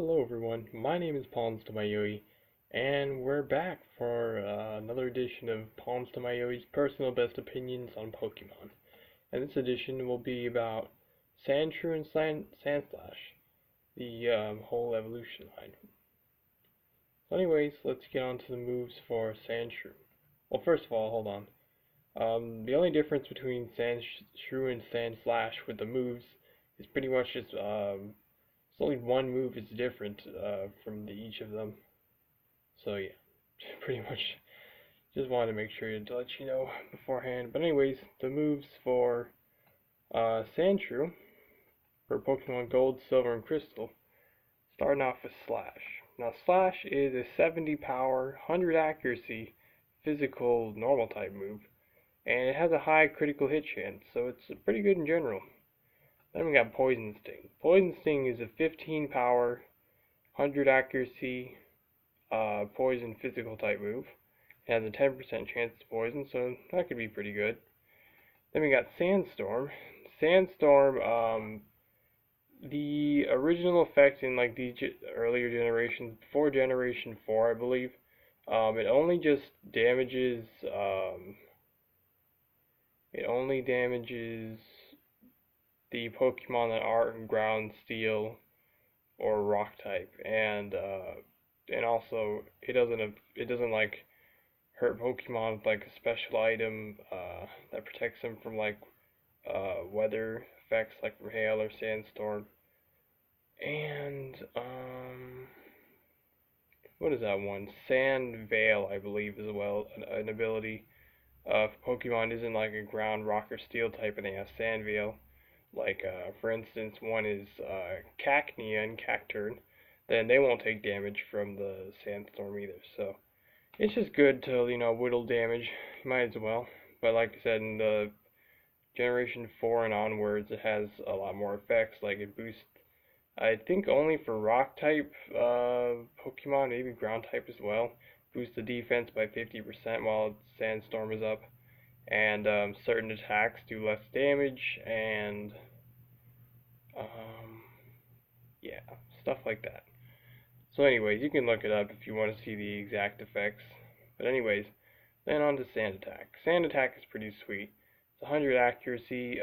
Hello everyone, my name is PauLInstaMyooin's, and we're back for another edition of PauLInstaMyooin's personal best opinions on Pokemon. And this edition will be about Sandshrew and Sandslash, the whole evolution line. So anyways, let's get on to the moves for Sandshrew. Well, first of all, hold on. The only difference between Sandshrew and Sandslash with the moves is pretty much just only one move is different from each of them. So yeah, pretty much just wanted to make sure to let you know beforehand. But anyways, the moves for Sandshrew for Pokemon Gold, Silver, and Crystal, starting off with Slash. Now Slash is a 70 power, 100 accuracy, physical, normal type move, and it has a high critical hit chance, so it's pretty good in general. Then we got Poison Sting. Poison Sting is a 15 power, 100 accuracy, poison physical type move. It has a 10% chance to poison, so that could be pretty good. Then we got Sandstorm. Sandstorm, the original effect in like these earlier generations, before Generation 4, I believe, it only just damages, the Pokemon that aren't ground, steel, or rock type, and also it doesn't like hurt Pokemon with like a special item that protects them from like weather effects like from hail or sandstorm. And what is that one? Sand Veil, I believe, as well, an ability. If Pokemon isn't like a ground, rock, or steel type, and they have Sand Veil. Like, for instance, one is Cacnea and Cacturne, then they won't take damage from the Sandstorm either. So, it's just good to, whittle damage. You might as well. But like I said, in the Generation 4 and onwards, it has a lot more effects. Like, it boosts, I think, only for Rock type Pokemon, maybe Ground type as well. Boosts the defense by 50% while Sandstorm is up. And certain attacks do less damage, and yeah, stuff like that. So anyways, you can look it up if you want to see the exact effects. But anyways, then on to Sand Attack. Sand Attack is pretty sweet. It's 100 accuracy,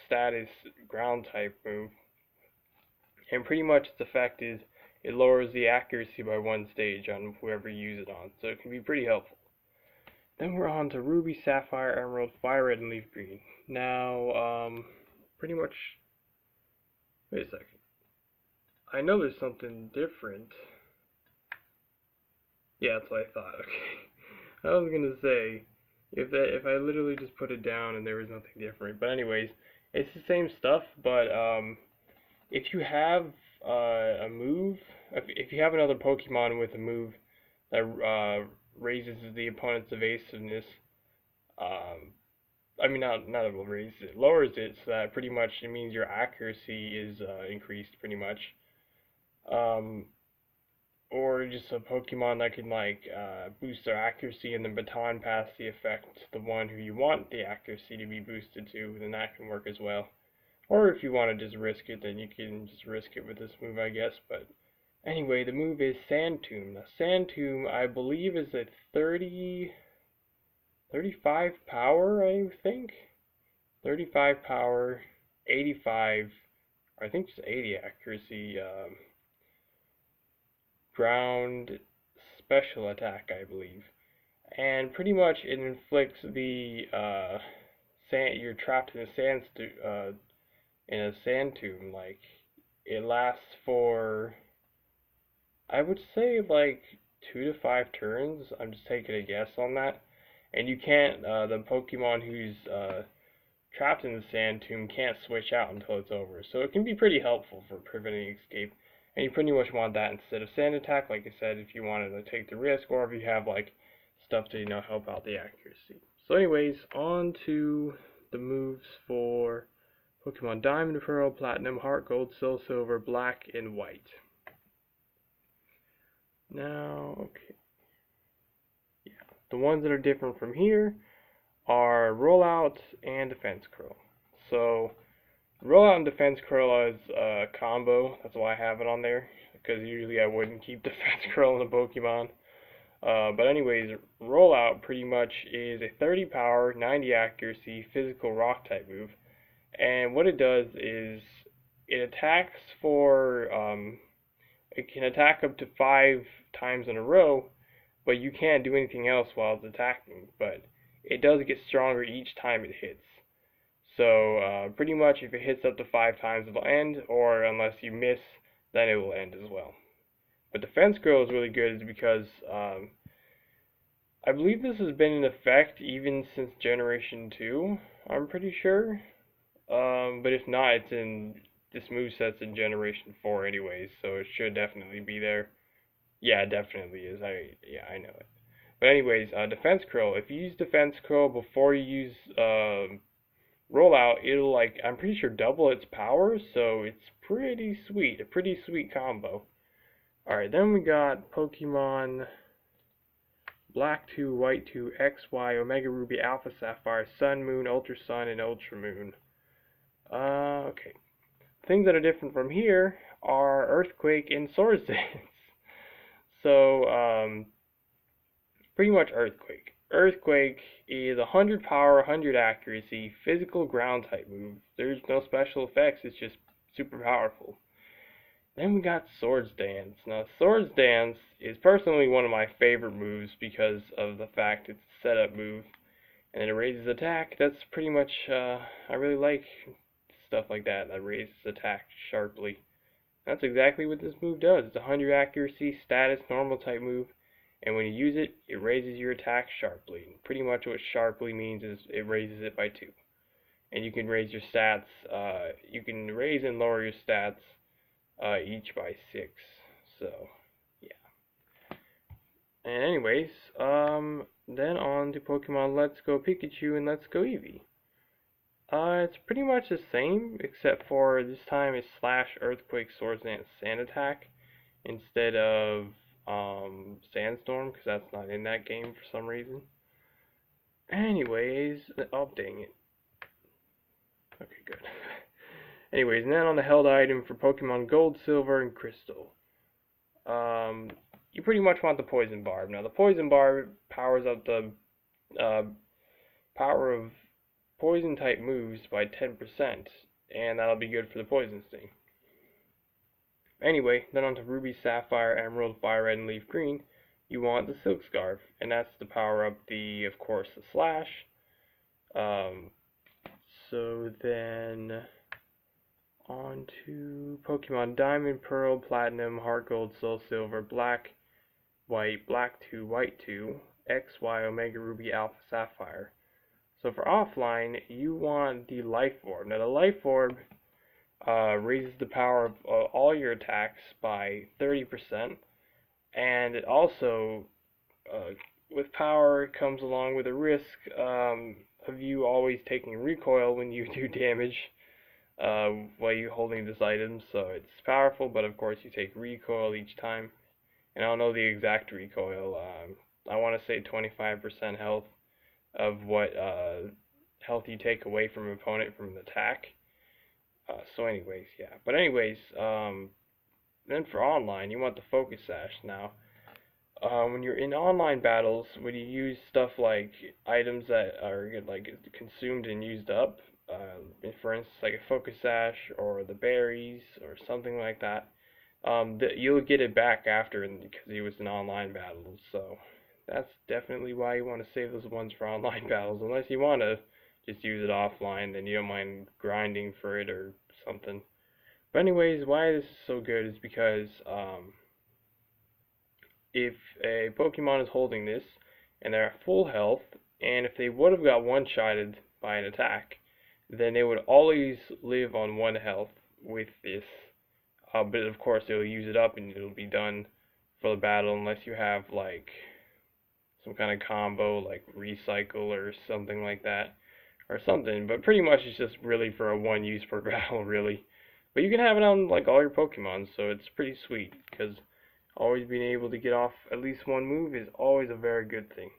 status, ground type move. And pretty much its effect is it lowers the accuracy by one stage on whoever you use it on. So it can be pretty helpful. Then we're on to Ruby, Sapphire, Emerald, Fire Red, and Leaf Green. Now, pretty much, wait a second. I know there's something different. Yeah, that's what I thought, okay. I was gonna say, if I literally just put it down and there was nothing different. But anyways, it's the same stuff, but, if you have, a move, if you have another Pokemon with a move that, raises the opponent's evasiveness. I mean, not raises it, lowers it, so that pretty much it means your accuracy is increased pretty much. Or just a Pokemon that can like boost their accuracy and then baton pass the effect to the one who you want the accuracy to be boosted to, then that can work as well. Or if you want to just risk it, then you can just risk it with this move, I guess, but anyway, the move is Sand Tomb. Now, Sand Tomb, I believe, is at 35 power, I think? 35 power, 85, I think it's 80 accuracy, ground special attack, I believe. And pretty much it inflicts the, you're trapped in a sand tomb, like, it lasts for, I would say like 2 to 5 turns. I'm just taking a guess on that. And you can't, the Pokemon who's trapped in the sand tomb can't switch out until it's over. So it can be pretty helpful for preventing escape. And you pretty much want that instead of Sand Attack, like I said, if you wanted to take the risk, or if you have like stuff to help out the accuracy. So anyways, on to the moves for Pokemon Diamond, Pearl, Platinum, Heart, Gold, Soul Silver, Black, and White. Now, okay. Yeah, the ones that are different from here are Rollout and Defense Curl. So, Rollout and Defense Curl is a combo. That's why I have it on there. because usually I wouldn't keep Defense Curl in a Pokemon. But anyways, Rollout pretty much is a 30 power, 90 accuracy, physical rock type move. And what it does is it attacks for, it can attack up to 5 times in a row, but you can't do anything else while it's attacking. But it does get stronger each time it hits. So pretty much if it hits up to 5 times it'll end, or unless you miss, then it will end as well. But Defense Curl is really good because I believe this has been in effect even since Generation 2, I'm pretty sure. But if not, it's in, this moveset's in Generation 4 anyways, so it should definitely be there. Yeah, it definitely is. I know it. But anyways, Defense Curl. If you use Defense Curl before you use Rollout, it'll, like, I'm pretty sure double its power, so it's pretty sweet. A pretty sweet combo. Alright, then we got Pokemon Black 2, White 2, XY, Omega Ruby, Alpha Sapphire, Sun, Moon, Ultra Sun, and Ultra Moon. Okay. Things that are different from here are Earthquake and Swords Dance. So, pretty much Earthquake. Earthquake is 100 power, 100 accuracy, physical ground type move. There's no special effects, it's just super powerful. Then we got Swords Dance. Now, Swords Dance is personally one of my favorite moves because of the fact it's a setup move and it raises attack. That's pretty much, I really like stuff like that raises attack sharply. That's exactly what this move does. It's 100 accuracy, status, normal type move, and when you use it, it raises your attack sharply. And pretty much what sharply means is it raises it by 2. And you can raise your stats, you can raise and lower your stats each by 6. So, yeah. And anyways, then on to Pokemon Let's Go Pikachu and Let's Go Eevee. It's pretty much the same, except for this time it's Slash, Earthquake, Swords Dance, Sand Attack, instead of Sandstorm, because that's not in that game for some reason. Anyways, oh dang it. Okay, good. Anyways, and then on the held item for Pokemon Gold, Silver, and Crystal. You pretty much want the Poison Barb. Now, the Poison Barb powers up the power of Poison type moves by 10%, and that'll be good for the Poison Sting. Anyway, then on to Ruby, Sapphire, Emerald, Fire Red, and Leaf Green. You want the Silk Scarf, and that's to power up the, of course, the Slash. So then on to Pokemon Diamond, Pearl, Platinum, Heart Gold, Soul Silver, Black, White, Black 2, White 2, XY, Omega Ruby, Alpha Sapphire. So for offline, you want the Life Orb. Now the Life Orb raises the power of all your attacks by 30%, and it also, with power, comes along with a risk of you always taking recoil when you do damage while you're holding this item. So it's powerful, but of course you take recoil each time. And I don't know the exact recoil. I want to say 25% health of what health you take away from an opponent from an attack. So anyways, yeah. But anyways, then for online, you want the Focus Sash. Now, when you're in online battles, when you use stuff like items that are like consumed and used up, for instance, like a Focus Sash or the berries or something like that, you'll get it back after because it was an online battle. So that's definitely why you want to save those ones for online battles, unless you want to just use it offline, then you don't mind grinding for it or something. But anyways, why this is so good is because if a Pokemon is holding this and they're at full health, and if they would have got one-shotted by an attack, then they would always live on 1 health with this. But of course they'll use it up and it'll be done for the battle, unless you have like some kind of combo like recycle or something like that, or something. But pretty much it's just really for a 1 use per battle, really. But you can have it on like all your Pokemon, so it's pretty sweet, because always being able to get off at least 1 move is always a very good thing.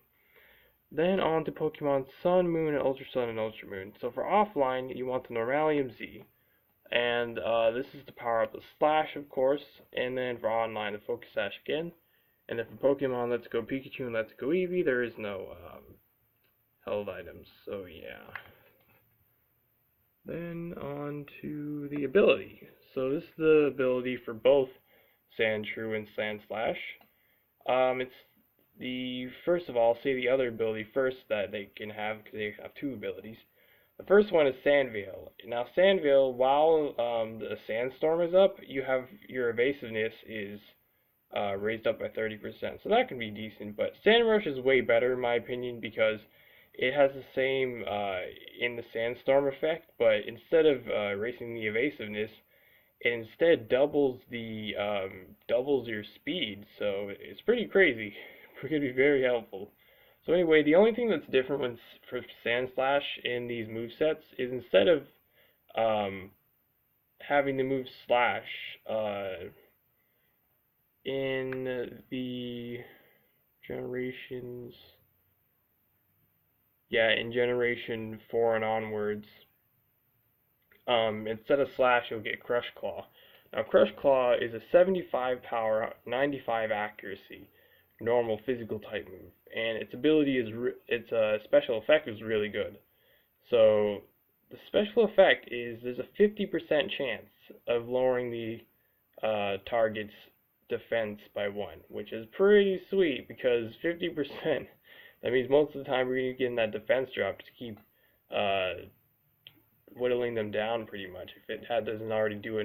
Then on to Pokemon Sun, Moon, and Ultra Sun and Ultra Moon. So for offline, you want the Normalium Z. And this is to power up the Slash, of course, and then for online, the Focus Sash again. And then for Pokemon Let's Go Pikachu and Let's Go Eevee, there is no held items, so yeah. Then on to the ability. So this is the ability for both Sandshrew and Sandslash. It's the, first of all, I'll say the other ability first that they can have, because they have two abilities. The first one is Sandveil. Now Sandveil, while the sandstorm is up, you have your evasiveness is raised up by 30%, so that can be decent. But Sandrush is way better in my opinion because it has the same in the sandstorm effect, but instead of raising the evasiveness, it instead doubles the doubles your speed. So it's pretty crazy. It's going to be very helpful. So anyway, the only thing that's different for Sandslash in these movesets is instead of having the move Slash in the generations, in Generation 4 and onwards, instead of Slash, you'll get Crush Claw. Now, Crush Claw is a 75 power, 95 accuracy, normal physical type move, and its ability is its special effect is really good. So the special effect is there's a 50% chance of lowering the target's defense by 1, which is pretty sweet because 50%, that means most of the time we're going to get in that defense drop to keep whittling them down pretty much if it doesn't already do enough.